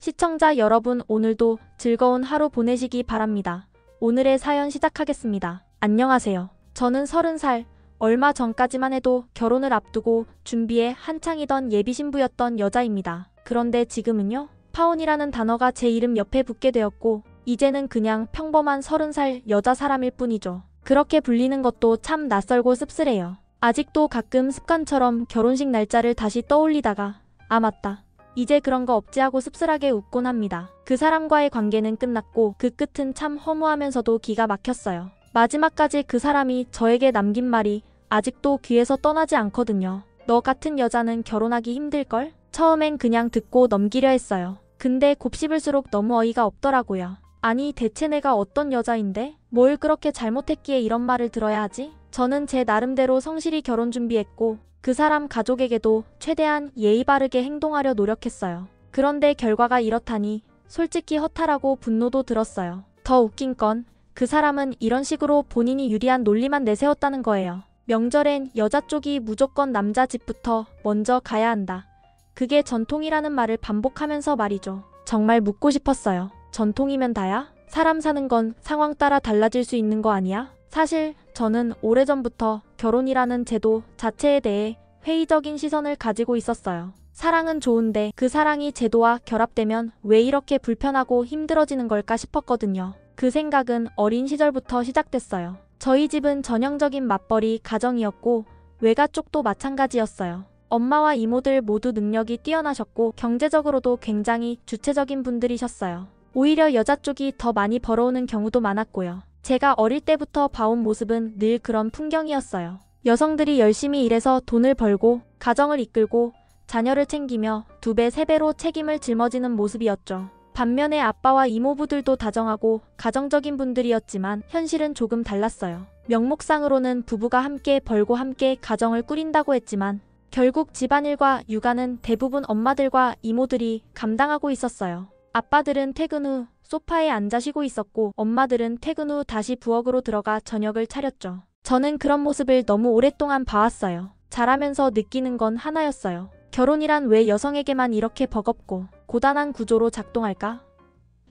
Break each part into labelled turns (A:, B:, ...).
A: 시청자 여러분, 오늘도 즐거운 하루 보내시기 바랍니다. 오늘의 사연 시작하겠습니다. 안녕하세요. 저는 30살, 얼마 전까지만 해도 결혼을 앞두고 준비에 한창이던 예비신부였던 여자입니다. 그런데 지금은요? 파혼이라는 단어가 제 이름 옆에 붙게 되었고 이제는 그냥 평범한 30살 여자 사람일 뿐이죠. 그렇게 불리는 것도 참 낯설고 씁쓸해요. 아직도 가끔 습관처럼 결혼식 날짜를 다시 떠올리다가 아 맞다, 이제 그런 거 없지 하고 씁쓸하게 웃곤 합니다. 그 사람과의 관계는 끝났고 그 끝은 참 허무하면서도 기가 막혔어요. 마지막까지 그 사람이 저에게 남긴 말이 아직도 귀에서 떠나지 않거든요. 너 같은 여자는 결혼하기 힘들걸? 처음엔 그냥 듣고 넘기려 했어요. 근데 곱씹을수록 너무 어이가 없더라고요. 아니 대체 내가 어떤 여자인데? 뭘 그렇게 잘못했기에 이런 말을 들어야 하지? 저는 제 나름대로 성실히 결혼 준비했고 그 사람 가족에게도 최대한 예의 바르게 행동하려 노력했어요. 그런데 결과가 이렇다니 솔직히 허탈하고 분노도 들었어요. 더 웃긴 건 그 사람은 이런 식으로 본인이 유리한 논리만 내세웠다는 거예요. 명절엔 여자 쪽이 무조건 남자 집부터 먼저 가야 한다. 그게 전통이라는 말을 반복하면서 말이죠. 정말 묻고 싶었어요. 전통이면 다야? 사람 사는 건 상황 따라 달라질 수 있는 거 아니야? 사실 저는 오래전부터 결혼이라는 제도 자체에 대해 회의적인 시선을 가지고 있었어요. 사랑은 좋은데 그 사랑이 제도와 결합되면 왜 이렇게 불편하고 힘들어지는 걸까 싶었거든요. 그 생각은 어린 시절부터 시작됐어요. 저희 집은 전형적인 맞벌이 가정이었고 외가 쪽도 마찬가지였어요. 엄마와 이모들 모두 능력이 뛰어나셨고 경제적으로도 굉장히 주체적인 분들이셨어요. 오히려 여자 쪽이 더 많이 벌어오는 경우도 많았고요. 제가 어릴 때부터 봐온 모습은 늘 그런 풍경이었어요. 여성들이 열심히 일해서 돈을 벌고 가정을 이끌고 자녀를 챙기며 2배, 3배로 책임을 짊어지는 모습이었죠. 반면에 아빠와 이모부들도 다정하고 가정적인 분들이었지만 현실은 조금 달랐어요. 명목상으로는 부부가 함께 벌고 함께 가정을 꾸린다고 했지만 결국 집안일과 육아는 대부분 엄마들과 이모들이 감당하고 있었어요. 아빠들은 퇴근 후 소파에 앉아 쉬고 있었고 엄마들은 퇴근 후 다시 부엌으로 들어가 저녁을 차렸죠. 저는 그런 모습을 너무 오랫동안 봐왔어요. 자라면서 느끼는 건 하나였어요. 결혼이란 왜 여성에게만 이렇게 버겁고 고단한 구조로 작동할까?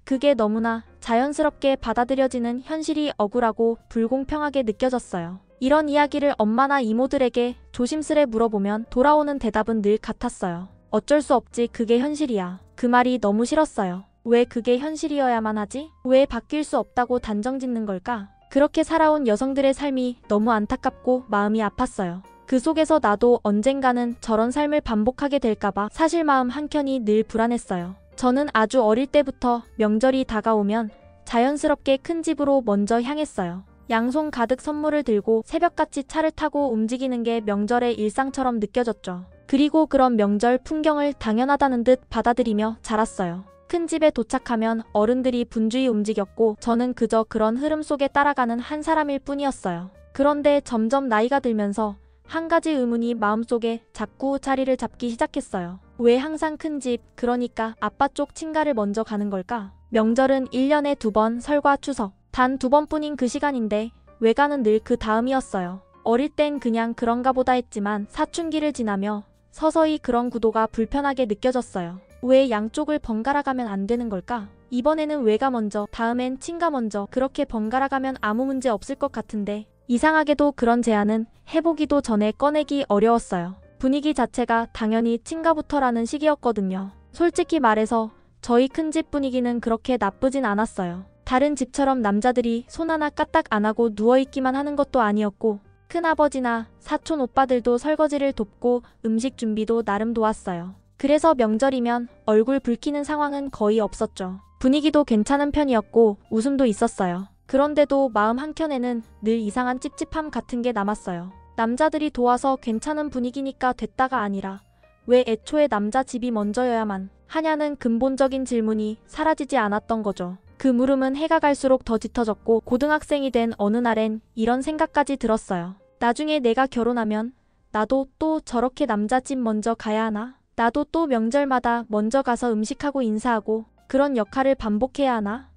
A: 그게 너무나 자연스럽게 받아들여지는 현실이 억울하고 불공평하게 느껴졌어요. 이런 이야기를 엄마나 이모들에게 조심스레 물어보면 돌아오는 대답은 늘 같았어요. 어쩔 수 없지, 그게 현실이야. 그 말이 너무 싫었어요. 왜 그게 현실이어야만 하지? 왜 바뀔 수 없다고 단정짓는 걸까? 그렇게 살아온 여성들의 삶이 너무 안타깝고 마음이 아팠어요. 그 속에서 나도 언젠가는 저런 삶을 반복하게 될까봐 사실 마음 한켠이 늘 불안했어요. 저는 아주 어릴 때부터 명절이 다가오면 자연스럽게 큰 집으로 먼저 향했어요. 양손 가득 선물을 들고 새벽같이 차를 타고 움직이는 게 명절의 일상처럼 느껴졌죠. 그리고 그런 명절 풍경을 당연하다는 듯 받아들이며 자랐어요. 큰 집에 도착하면 어른들이 분주히 움직였고 저는 그저 그런 흐름 속에 따라가는 한 사람일 뿐이었어요. 그런데 점점 나이가 들면서 한 가지 의문이 마음속에 자꾸 자리를 잡기 시작했어요. 왜 항상 큰 집, 그러니까 아빠 쪽 친가를 먼저 가는 걸까? 명절은 1년에 2번, 설과 추석. 단 2번뿐인 그 시간인데 외가는 늘 그 다음이었어요. 어릴 땐 그냥 그런가 보다 했지만 사춘기를 지나며 서서히 그런 구도가 불편하게 느껴졌어요. 왜 양쪽을 번갈아 가면 안 되는 걸까? 이번에는 외가 먼저, 다음엔 친가 먼저, 그렇게 번갈아 가면 아무 문제 없을 것 같은데 이상하게도 그런 제안은 해보기도 전에 꺼내기 어려웠어요. 분위기 자체가 당연히 친가부터라는 식이었거든요. 솔직히 말해서 저희 큰집 분위기는 그렇게 나쁘진 않았어요. 다른 집처럼 남자들이 손 하나 까딱 안 하고 누워있기만 하는 것도 아니었고 큰아버지나 사촌 오빠들도 설거지를 돕고 음식 준비도 나름 도왔어요. 그래서 명절이면 얼굴 붉히는 상황은 거의 없었죠. 분위기도 괜찮은 편이었고 웃음도 있었어요. 그런데도 마음 한켠에는 늘 이상한 찝찝함 같은 게 남았어요. 남자들이 도와서 괜찮은 분위기니까 됐다가 아니라 왜 애초에 남자 집이 먼저여야만 하냐는 근본적인 질문이 사라지지 않았던 거죠. 그 물음은 해가 갈수록 더 짙어졌고 고등학생이 된 어느 날엔 이런 생각까지 들었어요. 나중에 내가 결혼하면 나도 또 저렇게 남자 집 먼저 가야 하나? 나도 또 명절마다 먼저 가서 음식하고 인사하고 그런 역할을 반복해야 하나?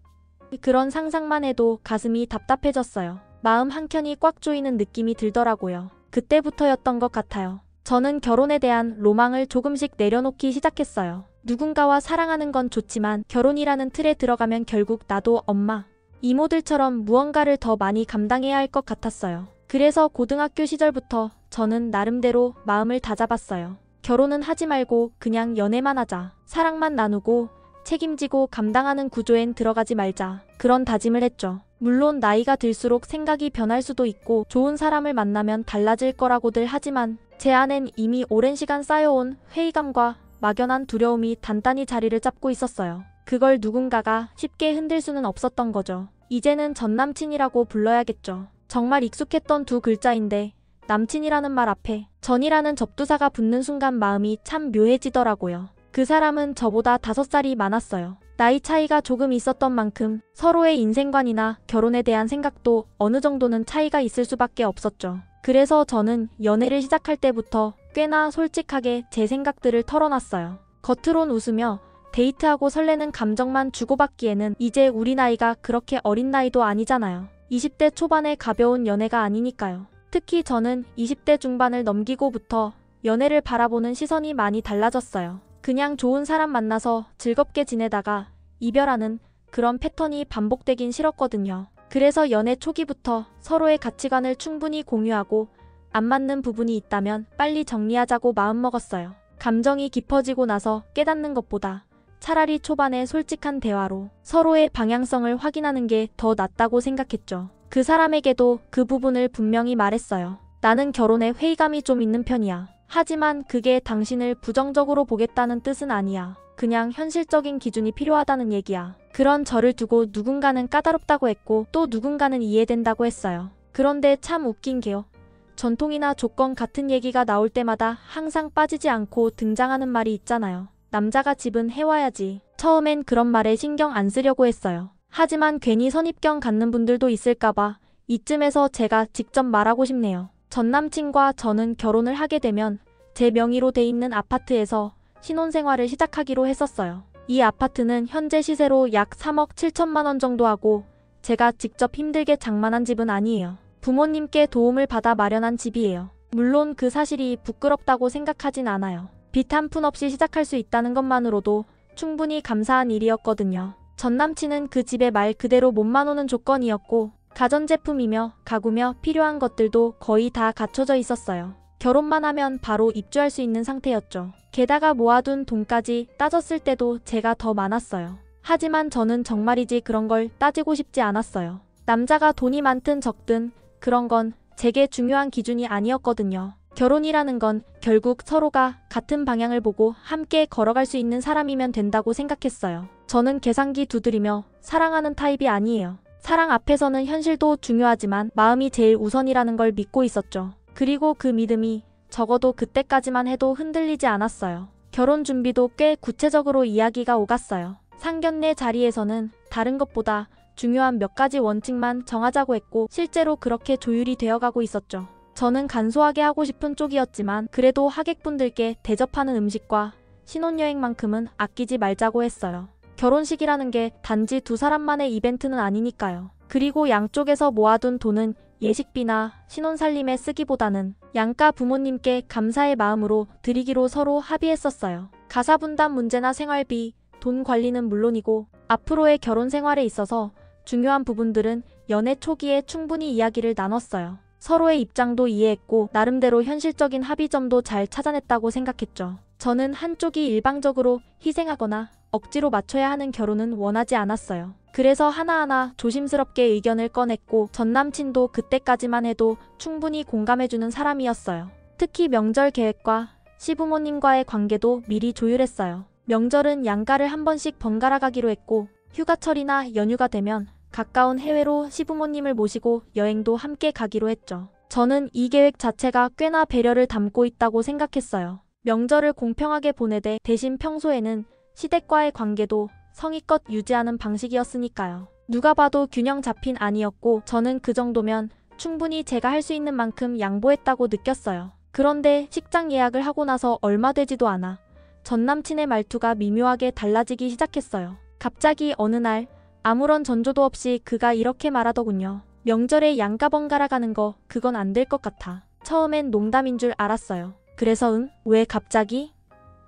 A: 그런 상상만 해도 가슴이 답답해졌어요. 마음 한켠이 꽉 조이는 느낌이 들더라고요. 그때부터였던 것 같아요. 저는 결혼에 대한 로망을 조금씩 내려놓기 시작했어요. 누군가와 사랑하는 건 좋지만 결혼이라는 틀에 들어가면 결국 나도 엄마, 이모들처럼 무언가를 더 많이 감당해야 할 것 같았어요. 그래서 고등학교 시절부터 저는 나름대로 마음을 다잡았어요. 결혼은 하지 말고 그냥 연애만 하자. 사랑만 나누고 책임지고 감당하는 구조엔 들어가지 말자. 그런 다짐을 했죠. 물론 나이가 들수록 생각이 변할 수도 있고 좋은 사람을 만나면 달라질 거라고들 하지만 제 안엔 이미 오랜 시간 쌓여온 회의감과 막연한 두려움이 단단히 자리를 잡고 있었어요. 그걸 누군가가 쉽게 흔들 수는 없었던 거죠. 이제는 전 남친이라고 불러야겠죠. 정말 익숙했던 두 글자인데 남친이라는 말 앞에 전이라는 접두사가 붙는 순간 마음이 참 묘해지더라고요. 그 사람은 저보다 5살이 많았어요. 나이 차이가 조금 있었던 만큼 서로의 인생관이나 결혼에 대한 생각도 어느 정도는 차이가 있을 수밖에 없었죠. 그래서 저는 연애를 시작할 때부터 꽤나 솔직하게 제 생각들을 털어놨어요. 겉으론 웃으며 데이트하고 설레는 감정만 주고받기에는 이제 우리 나이가 그렇게 어린 나이도 아니잖아요. 20대 초반의 가벼운 연애가 아니니까요. 특히 저는 20대 중반을 넘기고부터 연애를 바라보는 시선이 많이 달라졌어요. 그냥 좋은 사람 만나서 즐겁게 지내다가 이별하는 그런 패턴이 반복되긴 싫었거든요. 그래서 연애 초기부터 서로의 가치관을 충분히 공유하고 안 맞는 부분이 있다면 빨리 정리하자고 마음먹었어요. 감정이 깊어지고 나서 깨닫는 것보다 차라리 초반에 솔직한 대화로 서로의 방향성을 확인하는 게 더 낫다고 생각했죠. 그 사람에게도 그 부분을 분명히 말했어요. 나는 결혼에 회의감이 좀 있는 편이야. 하지만 그게 당신을 부정적으로 보겠다는 뜻은 아니야. 그냥 현실적인 기준이 필요하다는 얘기야. 그런 저를 두고 누군가는 까다롭다고 했고 또 누군가는 이해된다고 했어요. 그런데 참 웃긴 게요. 전통이나 조건 같은 얘기가 나올 때마다 항상 빠지지 않고 등장하는 말이 있잖아요. 남자가 집은 해와야지. 처음엔 그런 말에 신경 안 쓰려고 했어요. 하지만 괜히 선입견 갖는 분들도 있을까봐 이쯤에서 제가 직접 말하고 싶네요. 전 남친과 저는 결혼을 하게 되면 제 명의로 돼 있는 아파트에서 신혼생활을 시작하기로 했었어요. 이 아파트는 현재 시세로 약 3억 7천만 원 정도 하고 제가 직접 힘들게 장만한 집은 아니에요. 부모님께 도움을 받아 마련한 집이에요. 물론 그 사실이 부끄럽다고 생각하진 않아요. 빚 한 푼 없이 시작할 수 있다는 것만으로도 충분히 감사한 일이었거든요. 전 남친은 그 집에 말 그대로 몸만 오는 조건이었고 가전제품이며 가구며 필요한 것들도 거의 다 갖춰져 있었어요. 결혼만 하면 바로 입주할 수 있는 상태였죠. 게다가 모아둔 돈까지 따졌을 때도 제가 더 많았어요. 하지만 저는 정말이지 그런 걸 따지고 싶지 않았어요. 남자가 돈이 많든 적든 그런 건 제게 중요한 기준이 아니었거든요. 결혼이라는 건 결국 서로가 같은 방향을 보고 함께 걸어갈 수 있는 사람이면 된다고 생각했어요. 저는 계산기 두드리며 사랑하는 타입이 아니에요. 사랑 앞에서는 현실도 중요하지만 마음이 제일 우선이라는 걸 믿고 있었죠. 그리고 그 믿음이 적어도 그때까지만 해도 흔들리지 않았어요. 결혼 준비도 꽤 구체적으로 이야기가 오갔어요. 상견례 자리에서는 다른 것보다 중요한 몇 가지 원칙만 정하자고 했고 실제로 그렇게 조율이 되어가고 있었죠. 저는 간소하게 하고 싶은 쪽이었지만 그래도 하객분들께 대접하는 음식과 신혼여행만큼은 아끼지 말자고 했어요. 결혼식이라는 게 단지 두 사람만의 이벤트는 아니니까요. 그리고 양쪽에서 모아둔 돈은 예식비나 신혼살림에 쓰기보다는 양가 부모님께 감사의 마음으로 드리기로 서로 합의했었어요. 가사분담 문제나 생활비, 돈 관리는 물론이고 앞으로의 결혼 생활에 있어서 중요한 부분들은 연애 초기에 충분히 이야기를 나눴어요. 서로의 입장도 이해했고 나름대로 현실적인 합의점도 잘 찾아냈다고 생각했죠. 저는 한쪽이 일방적으로 희생하거나 억지로 맞춰야 하는 결혼은 원하지 않았어요. 그래서 하나하나 조심스럽게 의견을 꺼냈고 전 남친도 그때까지만 해도 충분히 공감해주는 사람이었어요. 특히 명절 계획과 시부모님과의 관계도 미리 조율했어요. 명절은 양가를 한 번씩 번갈아 가기로 했고 휴가철이나 연휴가 되면 가까운 해외로 시부모님을 모시고 여행도 함께 가기로 했죠. 저는 이 계획 자체가 꽤나 배려를 담고 있다고 생각했어요. 명절을 공평하게 보내되 대신 평소에는 시댁과의 관계도 성의껏 유지하는 방식이었으니까요. 누가 봐도 균형 잡힌 아니었고 저는 그 정도면 충분히 제가 할 수 있는 만큼 양보했다고 느꼈어요. 그런데 식장 예약을 하고 나서 얼마 되지도 않아 전 남친의 말투가 미묘하게 달라지기 시작했어요. 갑자기 어느 날 아무런 전조도 없이 그가 이렇게 말하더군요. 명절에 양가 번갈아 가는 거 그건 안 될 것 같아. 처음엔 농담인 줄 알았어요. 그래서 왜 갑자기?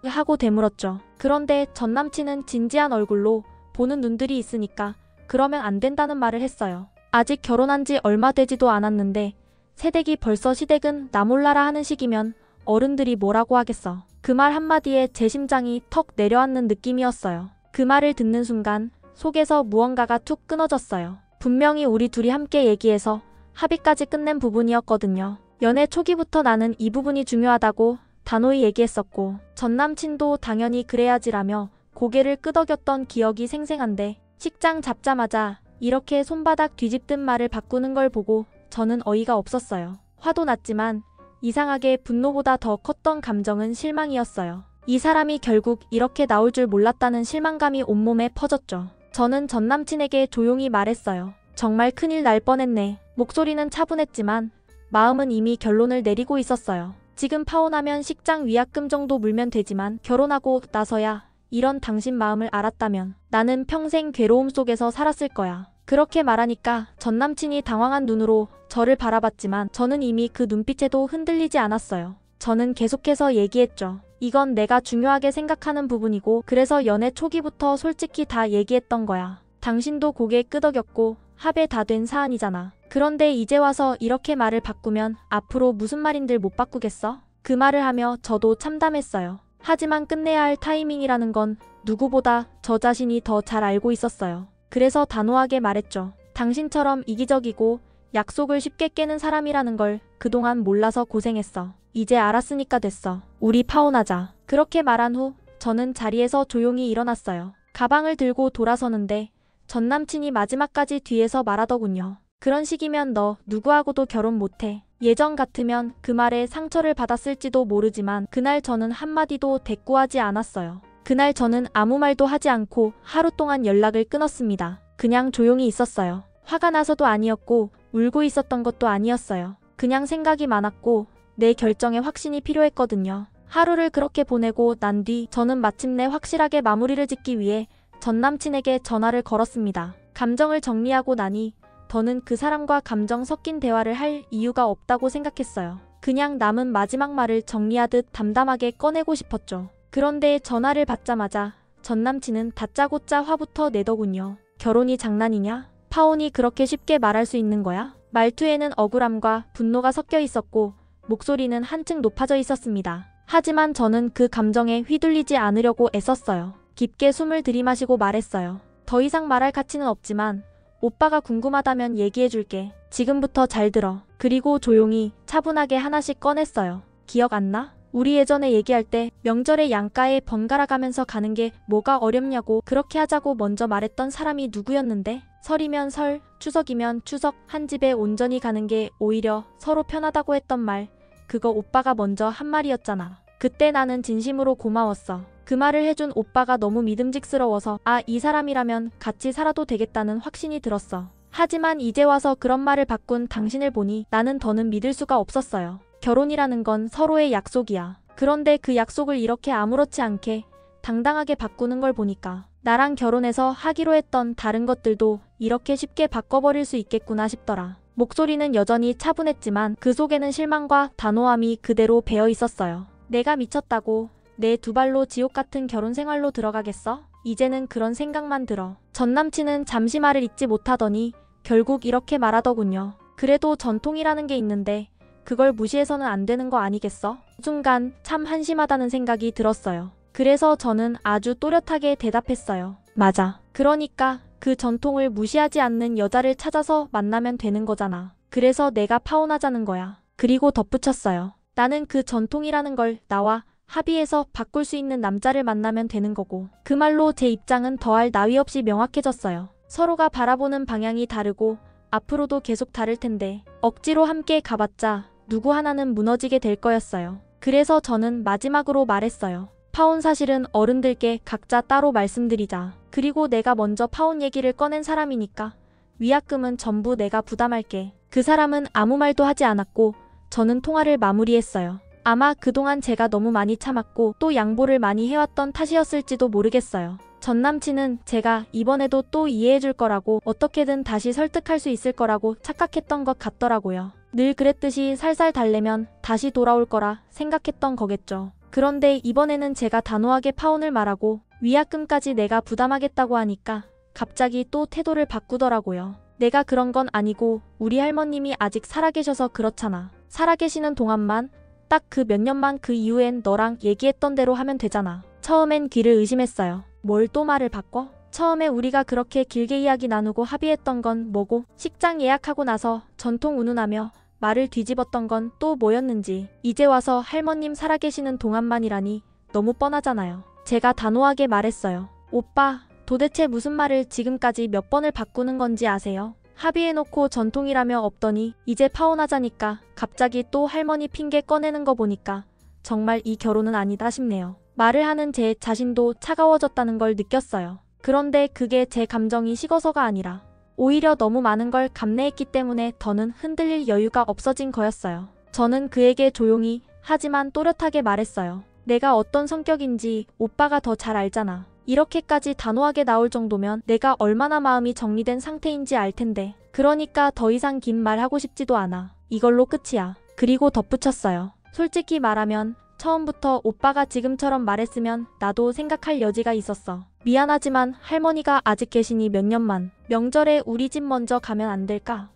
A: 하고 되물었죠. 그런데 전 남친은 진지한 얼굴로 보는 눈들이 있으니까 그러면 안 된다는 말을 했어요. 아직 결혼한 지 얼마 되지도 않았는데 새댁이 벌써 시댁은 나 몰라라 하는 시기면 어른들이 뭐라고 하겠어. 그 말 한마디에 제 심장이 턱 내려앉는 느낌이었어요. 그 말을 듣는 순간 속에서 무언가가 툭 끊어졌어요. 분명히 우리 둘이 함께 얘기해서 합의까지 끝낸 부분이었거든요. 연애 초기부터 나는 이 부분이 중요하다고 단호히 얘기했었고 전 남친도 당연히 그래야지라며 고개를 끄덕였던 기억이 생생한데 식장 잡자마자 이렇게 손바닥 뒤집듯 말을 바꾸는 걸 보고 저는 어이가 없었어요. 화도 났지만 이상하게 분노보다 더 컸던 감정은 실망이었어요. 이 사람이 결국 이렇게 나올 줄 몰랐다는 실망감이 온몸에 퍼졌죠. 저는 전 남친에게 조용히 말했어요. 정말 큰일 날 뻔했네. 목소리는 차분했지만 마음은 이미 결론을 내리고 있었어요. 지금 파혼하면 식장 위약금 정도 물면 되지만 결혼하고 나서야 이런 당신 마음을 알았다면 나는 평생 괴로움 속에서 살았을 거야. 그렇게 말하니까 전 남친이 당황한 눈으로 저를 바라봤지만 저는 이미 그 눈빛에도 흔들리지 않았어요. 저는 계속해서 얘기했죠. 이건 내가 중요하게 생각하는 부분이고 그래서 연애 초기부터 솔직히 다 얘기했던 거야. 당신도 고개 끄덕였고 합의 다 된 사안이잖아. 그런데 이제 와서 이렇게 말을 바꾸면 앞으로 무슨 말인들 못 바꾸겠어? 그 말을 하며 저도 참담했어요. 하지만 끝내야 할 타이밍이라는 건 누구보다 저 자신이 더 잘 알고 있었어요. 그래서 단호하게 말했죠. 당신처럼 이기적이고 약속을 쉽게 깨는 사람이라는 걸 그동안 몰라서 고생했어. 이제 알았으니까 됐어. 우리 파혼하자. 그렇게 말한 후 저는 자리에서 조용히 일어났어요. 가방을 들고 돌아서는데 전 남친이 마지막까지 뒤에서 말하더군요. 그런 식이면 너 누구하고도 결혼 못해. 예전 같으면 그 말에 상처를 받았을지도 모르지만 그날 저는 한마디도 대꾸하지 않았어요. 그날 저는 아무 말도 하지 않고 하루 동안 연락을 끊었습니다. 그냥 조용히 있었어요. 화가 나서도 아니었고 울고 있었던 것도 아니었어요. 그냥 생각이 많았고 내 결정에 확신이 필요했거든요. 하루를 그렇게 보내고 난 뒤 저는 마침내 확실하게 마무리를 짓기 위해 전 남친에게 전화를 걸었습니다. 감정을 정리하고 나니 더는 그 사람과 감정 섞인 대화를 할 이유가 없다고 생각했어요. 그냥 남은 마지막 말을 정리하듯 담담하게 꺼내고 싶었죠. 그런데 전화를 받자마자 전 남친은 다짜고짜 화부터 내더군요. 결혼이 장난이냐? 파혼이 그렇게 쉽게 말할 수 있는 거야? 말투에는 억울함과 분노가 섞여 있었고 목소리는 한층 높아져 있었습니다. 하지만 저는 그 감정에 휘둘리지 않으려고 애썼어요. 깊게 숨을 들이마시고 말했어요. 더 이상 말할 가치는 없지만 오빠가 궁금하다면 얘기해줄게. 지금부터 잘 들어. 그리고 조용히 차분하게 하나씩 꺼냈어요. 기억 안 나? 우리 예전에 얘기할 때 명절에 양가에 번갈아 가면서 가는 게 뭐가 어렵냐고 그렇게 하자고 먼저 말했던 사람이 누구였는데? 설이면 설, 추석이면 추석 한 집에 온전히 가는 게 오히려 서로 편하다고 했던 말. 그거 오빠가 먼저 한 말이었잖아. 그때 나는 진심으로 고마웠어. 그 말을 해준 오빠가 너무 믿음직스러워서 이 사람이라면 같이 살아도 되겠다는 확신이 들었어. 하지만 이제 와서 그런 말을 바꾼 당신을 보니 나는 더는 믿을 수가 없었어요. 결혼이라는 건 서로의 약속이야. 그런데 그 약속을 이렇게 아무렇지 않게 당당하게 바꾸는 걸 보니까 나랑 결혼해서 하기로 했던 다른 것들도 이렇게 쉽게 바꿔버릴 수 있겠구나 싶더라. 목소리는 여전히 차분했지만 그 속에는 실망과 단호함이 그대로 배어 있었어요. 내가 미쳤다고 내 두 발로 지옥 같은 결혼 생활로 들어가겠어? 이제는 그런 생각만 들어. 전 남친은 잠시 말을 잇지 못하더니 결국 이렇게 말하더군요. 그래도 전통이라는 게 있는데 그걸 무시해서는 안 되는 거 아니겠어? 순간 참 한심하다는 생각이 들었어요. 그래서 저는 아주 또렷하게 대답했어요. 맞아. 그러니까 그 전통을 무시하지 않는 여자를 찾아서 만나면 되는 거잖아. 그래서 내가 파혼하자는 거야. 그리고 덧붙였어요. 나는 그 전통이라는 걸 나와 합의해서 바꿀 수 있는 남자를 만나면 되는 거고. 그 말로 제 입장은 더할 나위 없이 명확해졌어요. 서로가 바라보는 방향이 다르고 앞으로도 계속 다를 텐데 억지로 함께 가봤자 누구 하나는 무너지게 될 거였어요. 그래서 저는 마지막으로 말했어요. 파혼 사실은 어른들께 각자 따로 말씀드리자. 그리고 내가 먼저 파혼 얘기를 꺼낸 사람이니까 위약금은 전부 내가 부담할게. 그 사람은 아무 말도 하지 않았고 저는 통화를 마무리했어요. 아마 그동안 제가 너무 많이 참았고 또 양보를 많이 해왔던 탓이었을지도 모르겠어요. 전 남친은 제가 이번에도 또 이해해줄 거라고 어떻게든 다시 설득할 수 있을 거라고 착각했던 것 같더라고요. 늘 그랬듯이 살살 달래면 다시 돌아올 거라 생각했던 거겠죠. 그런데 이번에는 제가 단호하게 파혼을 말하고 위약금까지 내가 부담하겠다고 하니까 갑자기 또 태도를 바꾸더라고요. 내가 그런 건 아니고 우리 할머님이 아직 살아계셔서 그렇잖아. 살아계시는 동안만 딱 그 몇 년만 그 이후엔 너랑 얘기했던 대로 하면 되잖아. 처음엔 귀를 의심했어요. 뭘 또 말을 바꿔? 처음에 우리가 그렇게 길게 이야기 나누고 합의했던 건 뭐고 식장 예약하고 나서 전통 운운하며 말을 뒤집었던 건 또 뭐였는지 이제 와서 할머님 살아계시는 동안만이라니 너무 뻔하잖아요. 제가 단호하게 말했어요. 오빠, 도대체 무슨 말을 지금까지 몇 번을 바꾸는 건지 아세요? 합의해놓고 전통이라며 없더니 이제 파혼하자니까 갑자기 또 할머니 핑계 꺼내는 거 보니까 정말 이 결혼은 아니다 싶네요. 말을 하는 제 자신도 차가워졌다는 걸 느꼈어요. 그런데 그게 제 감정이 식어서가 아니라 오히려 너무 많은 걸 감내했기 때문에 더는 흔들릴 여유가 없어진 거였어요. 저는 그에게 조용히 하지만 또렷하게 말했어요. 내가 어떤 성격인지 오빠가 더 잘 알잖아. 이렇게까지 단호하게 나올 정도면 내가 얼마나 마음이 정리된 상태인지 알 텐데. 그러니까 더 이상 긴 말 하고 싶지도 않아. 이걸로 끝이야. 그리고 덧붙였어요. 솔직히 말하면 처음부터 오빠가 지금처럼 말했으면 나도 생각할 여지가 있었어. 미안하지만 할머니가 아직 계시니 몇 년만 명절에 우리 집 먼저 가면 안 될까?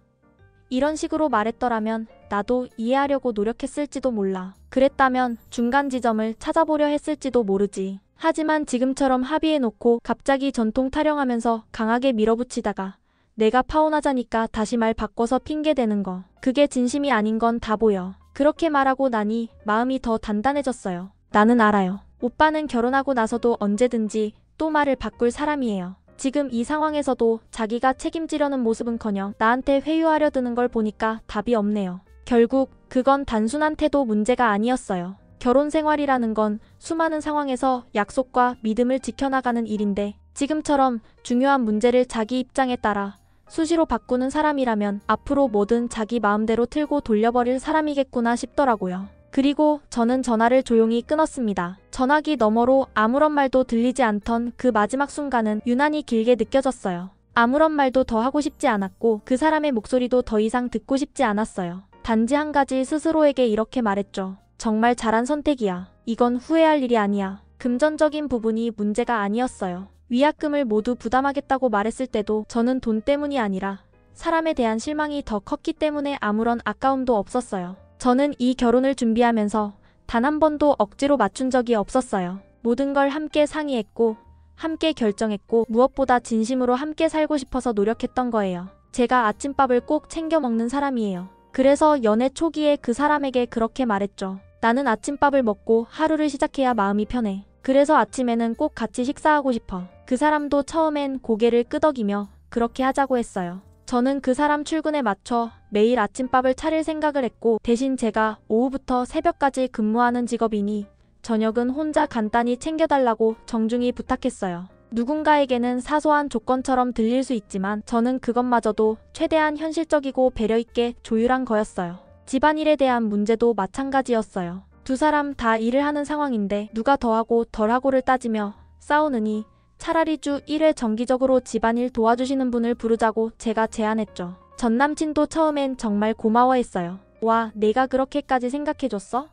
A: 이런 식으로 말했더라면 나도 이해하려고 노력했을지도 몰라. 그랬다면 중간 지점을 찾아보려 했을지도 모르지. 하지만 지금처럼 합의해놓고 갑자기 전통 타령하면서 강하게 밀어붙이다가 내가 파혼하자니까 다시 말 바꿔서 핑계대는 거. 그게 진심이 아닌 건 다 보여. 그렇게 말하고 나니 마음이 더 단단해졌어요. 나는 알아요. 오빠는 결혼하고 나서도 언제든지 또 말을 바꿀 사람이에요. 지금 이 상황에서도 자기가 책임지려는 모습은커녕 나한테 회유하려 드는 걸 보니까 답이 없네요. 결국 그건 단순한 태도 문제가 아니었어요. 결혼 생활이라는 건 수많은 상황에서 약속과 믿음을 지켜나가는 일인데 지금처럼 중요한 문제를 자기 입장에 따라 수시로 바꾸는 사람이라면 앞으로 뭐든 자기 마음대로 틀고 돌려버릴 사람이겠구나 싶더라고요. 그리고 저는 전화를 조용히 끊었습니다. 전화기 너머로 아무런 말도 들리지 않던 그 마지막 순간은 유난히 길게 느껴졌어요. 아무런 말도 더 하고 싶지 않았고 그 사람의 목소리도 더 이상 듣고 싶지 않았어요. 단지 한 가지 스스로에게 이렇게 말했죠. 정말 잘한 선택이야. 이건 후회할 일이 아니야. 금전적인 부분이 문제가 아니었어요. 위약금을 모두 부담하겠다고 말했을 때도 저는 돈 때문이 아니라 사람에 대한 실망이 더 컸기 때문에 아무런 아까움도 없었어요. 저는 이 결혼을 준비하면서 단 한 번도 억지로 맞춘 적이 없었어요. 모든 걸 함께 상의했고 함께 결정했고 무엇보다 진심으로 함께 살고 싶어서 노력했던 거예요. 제가 아침밥을 꼭 챙겨 먹는 사람이에요. 그래서 연애 초기에 그 사람에게 그렇게 말했죠. 나는 아침밥을 먹고 하루를 시작해야 마음이 편해. 그래서 아침에는 꼭 같이 식사하고 싶어. 그 사람도 처음엔 고개를 끄덕이며 그렇게 하자고 했어요. 저는 그 사람 출근에 맞춰 매일 아침밥을 차릴 생각을 했고 대신 제가 오후부터 새벽까지 근무하는 직업이니 저녁은 혼자 간단히 챙겨달라고 정중히 부탁했어요. 누군가에게는 사소한 조건처럼 들릴 수 있지만 저는 그것마저도 최대한 현실적이고 배려있게 조율한 거였어요. 집안일에 대한 문제도 마찬가지였어요. 두 사람 다 일을 하는 상황인데 누가 더하고 덜하고를 따지며 싸우느니 차라리 주 1회 정기적으로 집안일 도와주시는 분을 부르자고 제가 제안했죠. 전 남친도 처음엔 정말 고마워했어요. 와, 내가 그렇게까지 생각해줬어?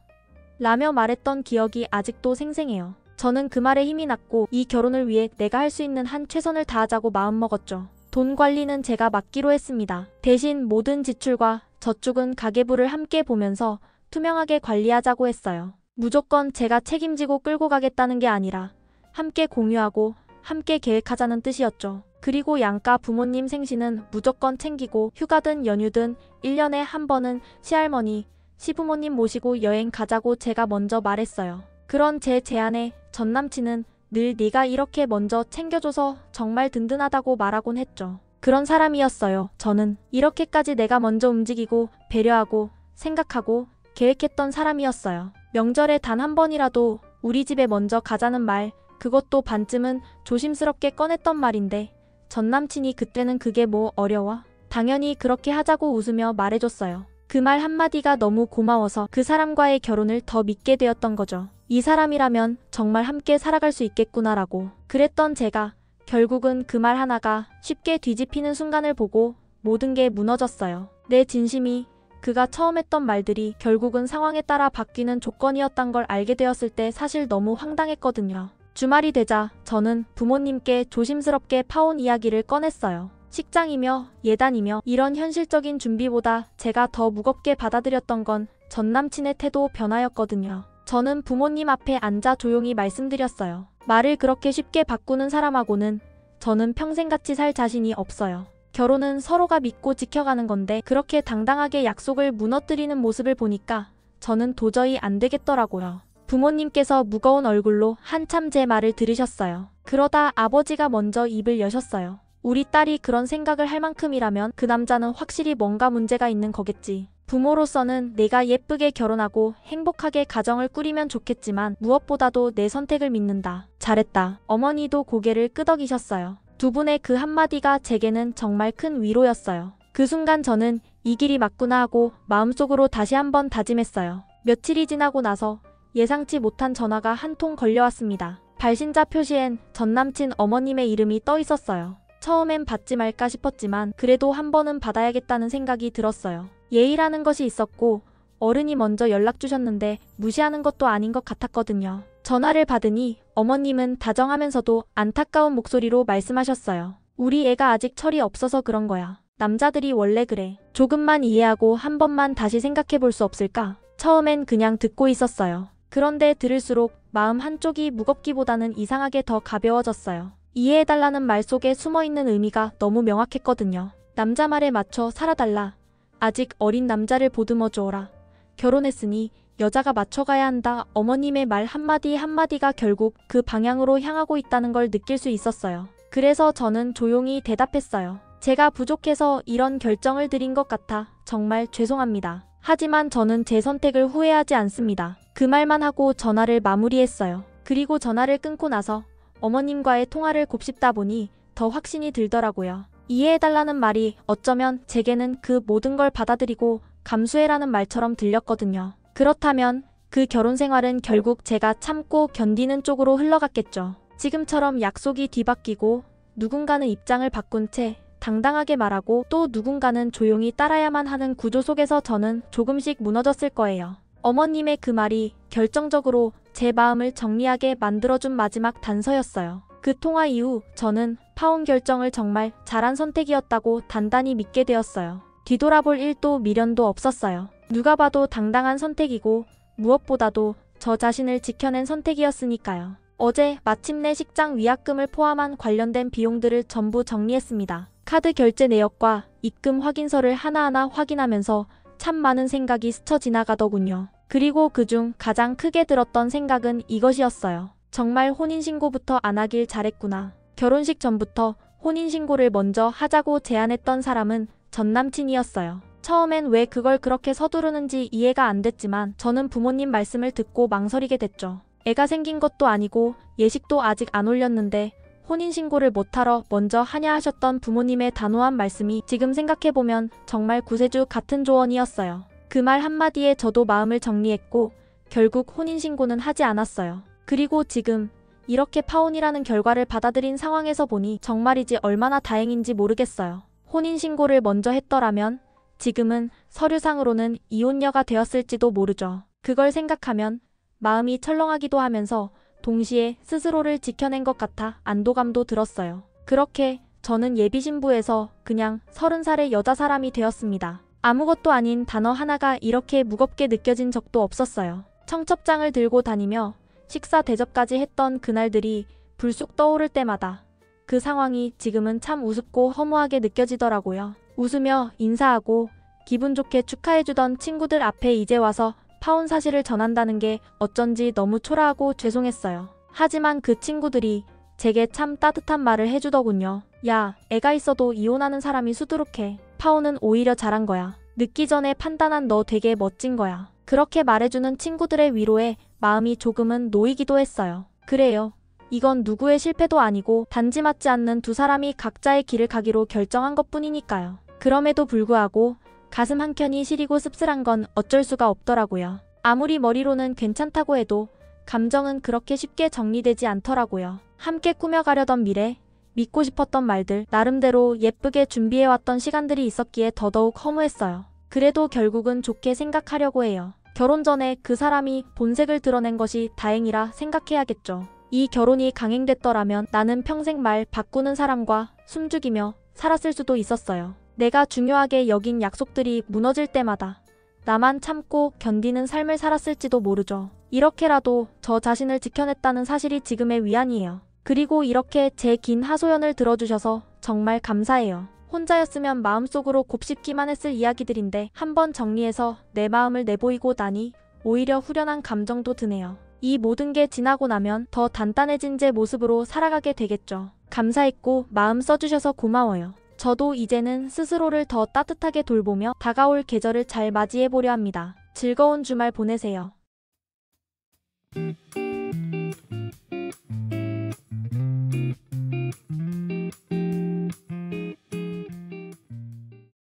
A: 라며 말했던 기억이 아직도 생생해요. 저는 그 말에 힘이 났고 이 결혼을 위해 내가 할 수 있는 한 최선을 다하자고 마음먹었죠. 돈 관리는 제가 맡기로 했습니다. 대신 모든 지출과 저축은 가계부를 함께 보면서 투명하게 관리하자고 했어요. 무조건 제가 책임지고 끌고 가겠다는 게 아니라 함께 공유하고 함께 계획하자는 뜻이었죠. 그리고 양가 부모님 생신은 무조건 챙기고 휴가든 연휴든 1년에 한 번은 시할머니, 시부모님 모시고 여행 가자고 제가 먼저 말했어요. 그런 제 제안에 전 남친은 늘 네가 이렇게 먼저 챙겨줘서 정말 든든하다고 말하곤 했죠. 그런 사람이었어요. 저는 이렇게까지 내가 먼저 움직이고 배려하고 생각하고 계획했던 사람이었어요. 명절에 단 한 번이라도 우리 집에 먼저 가자는 말, 그것도 반쯤은 조심스럽게 꺼냈던 말인데 전 남친이 그때는 그게 뭐 어려워? 당연히 그렇게 하자고 웃으며 말해줬어요. 그 말 한마디가 너무 고마워서 그 사람과의 결혼을 더 믿게 되었던 거죠. 이 사람이라면 정말 함께 살아갈 수 있겠구나라고. 그랬던 제가 결국은 그 말 하나가 쉽게 뒤집히는 순간을 보고 모든 게 무너졌어요. 내 진심이 그가 처음 했던 말들이 결국은 상황에 따라 바뀌는 조건이었단 걸 알게 되었을 때 사실 너무 황당했거든요. 주말이 되자 저는 부모님께 조심스럽게 파혼 이야기를 꺼냈어요. 식장이며 예단이며 이런 현실적인 준비보다 제가 더 무겁게 받아들였던 건 전남친의 태도 변화였거든요. 저는 부모님 앞에 앉아 조용히 말씀드렸어요. 말을 그렇게 쉽게 바꾸는 사람하고는 저는 평생같이 살 자신이 없어요. 결혼은 서로가 믿고 지켜가는 건데 그렇게 당당하게 약속을 무너뜨리는 모습을 보니까 저는 도저히 안 되겠더라고요. 부모님께서 무거운 얼굴로 한참 제 말을 들으셨어요. 그러다 아버지가 먼저 입을 여셨어요. 우리 딸이 그런 생각을 할 만큼이라면 그 남자는 확실히 뭔가 문제가 있는 거겠지. 부모로서는 내가 예쁘게 결혼하고 행복하게 가정을 꾸리면 좋겠지만 무엇보다도 내 선택을 믿는다. 잘했다. 어머니도 고개를 끄덕이셨어요. 두 분의 그 한마디가 제게는 정말 큰 위로였어요. 그 순간 저는 이 길이 맞구나 하고 마음속으로 다시 한번 다짐했어요. 며칠이 지나고 나서 예상치 못한 전화가 한 통 걸려왔습니다. 발신자 표시엔 전남친 어머님의 이름이 떠 있었어요. 처음엔 받지 말까 싶었지만 그래도 한 번은 받아야겠다는 생각이 들었어요. 예의라는 것이 있었고 어른이 먼저 연락 주셨는데 무시하는 것도 아닌 것 같았거든요. 전화를 받으니 어머님은 다정하면서도 안타까운 목소리로 말씀하셨어요. 우리 애가 아직 철이 없어서 그런 거야. 남자들이 원래 그래. 조금만 이해하고 한 번만 다시 생각해 볼 수 없을까? 처음엔 그냥 듣고 있었어요. 그런데 들을수록 마음 한쪽이 무겁기보다는 이상하게 더 가벼워졌어요. 이해해달라는 말 속에 숨어있는 의미가 너무 명확했거든요. 남자 말에 맞춰 살아달라. 아직 어린 남자를 보듬어 주어라. 결혼했으니 여자가 맞춰가야 한다. 어머님의 말 한마디 한마디가 결국 그 방향으로 향하고 있다는 걸 느낄 수 있었어요. 그래서 저는 조용히 대답했어요. 제가 부족해서 이런 결정을 드린 것 같아 정말 죄송합니다. 하지만 저는 제 선택을 후회하지 않습니다. 그 말만 하고 전화를 마무리했어요. 그리고 전화를 끊고 나서 어머님과의 통화를 곱씹다 보니 더 확신이 들더라고요. 이해해달라는 말이 어쩌면 제게는 그 모든 걸 받아들이고 감수해라는 말처럼 들렸거든요. 그렇다면 그 결혼 생활은 결국 제가 참고 견디는 쪽으로 흘러갔겠죠. 지금처럼 약속이 뒤바뀌고 누군가는 입장을 바꾼 채 당당하게 말하고 또 누군가는 조용히 따라야만 하는 구조 속에서 저는 조금씩 무너졌을 거예요. 어머님의 그 말이 결정적으로 제 마음을 정리하게 만들어준 마지막 단서였어요. 그 통화 이후 저는 파혼 결정을 정말 잘한 선택이었다고 단단히 믿게 되었어요. 뒤돌아볼 일도 미련도 없었어요. 누가 봐도 당당한 선택이고 무엇보다도 저 자신을 지켜낸 선택이었으니까요. 어제 마침내 식장 위약금을 포함한 관련된 비용들을 전부 정리했습니다. 카드 결제 내역과 입금 확인서를 하나하나 확인하면서 참 많은 생각이 스쳐 지나가더군요. 그리고 그중 가장 크게 들었던 생각은 이것이었어요. 정말 혼인신고부터 안 하길 잘했구나. 결혼식 전부터 혼인신고를 먼저 하자고 제안했던 사람은 전 남친이었어요. 처음엔 왜 그걸 그렇게 서두르는지 이해가 안 됐지만 저는 부모님 말씀을 듣고 망설이게 됐죠. 애가 생긴 것도 아니고 예식도 아직 안 올렸는데 혼인신고를 못하러 먼저 하냐 하셨던 부모님의 단호한 말씀이 지금 생각해보면 정말 구세주 같은 조언이었어요. 그 말 한마디에 저도 마음을 정리했고 결국 혼인신고는 하지 않았어요. 그리고 지금 이렇게 파혼이라는 결과를 받아들인 상황에서 보니 정말이지 얼마나 다행인지 모르겠어요. 혼인신고를 먼저 했더라면 지금은 서류상으로는 이혼녀가 되었을지도 모르죠. 그걸 생각하면 마음이 철렁하기도 하면서 동시에 스스로를 지켜낸 것 같아 안도감도 들었어요. 그렇게 저는 예비신부에서 그냥 30살의 여자 사람이 되었습니다. 아무것도 아닌 단어 하나가 이렇게 무겁게 느껴진 적도 없었어요. 청첩장을 들고 다니며 식사 대접까지 했던 그날들이 불쑥 떠오를 때마다 그 상황이 지금은 참 우습고 허무하게 느껴지더라고요. 웃으며 인사하고 기분 좋게 축하해주던 친구들 앞에 이제 와서 파혼 사실을 전한다는 게 어쩐지 너무 초라하고 죄송했어요. 하지만 그 친구들이 제게 참 따뜻한 말을 해주더군요. 야, 애가 있어도 이혼하는 사람이 수두룩해. 파혼은 오히려 잘한 거야. 늦기 전에 판단한 너 되게 멋진 거야. 그렇게 말해주는 친구들의 위로에 마음이 조금은 놓이기도 했어요. 그래요. 이건 누구의 실패도 아니고 단지 맞지 않는 두 사람이 각자의 길을 가기로 결정한 것뿐이니까요. 그럼에도 불구하고 가슴 한켠이 시리고 씁쓸한 건 어쩔 수가 없더라고요. 아무리 머리로는 괜찮다고 해도 감정은 그렇게 쉽게 정리되지 않더라고요. 함께 꾸며가려던 미래, 믿고 싶었던 말들, 나름대로 예쁘게 준비해왔던 시간들이 있었기에 더더욱 허무했어요. 그래도 결국은 좋게 생각하려고 해요. 결혼 전에 그 사람이 본색을 드러낸 것이 다행이라 생각해야겠죠. 이 결혼이 강행됐더라면 나는 평생 말 바꾸는 사람과 숨죽이며 살았을 수도 있었어요. 내가 중요하게 여긴 약속들이 무너질 때마다 나만 참고 견디는 삶을 살았을지도 모르죠. 이렇게라도 저 자신을 지켜냈다는 사실이 지금의 위안이에요. 그리고 이렇게 제 긴 하소연을 들어주셔서 정말 감사해요. 혼자였으면 마음속으로 곱씹기만 했을 이야기들인데 한번 정리해서 내 마음을 내보이고 나니 오히려 후련한 감정도 드네요. 이 모든 게 지나고 나면 더 단단해진 제 모습으로 살아가게 되겠죠. 감사했고 마음 써주셔서 고마워요. 저도 이제는 스스로를 더 따뜻하게 돌보며 다가올 계절을 잘 맞이해보려 합니다. 즐거운 주말 보내세요.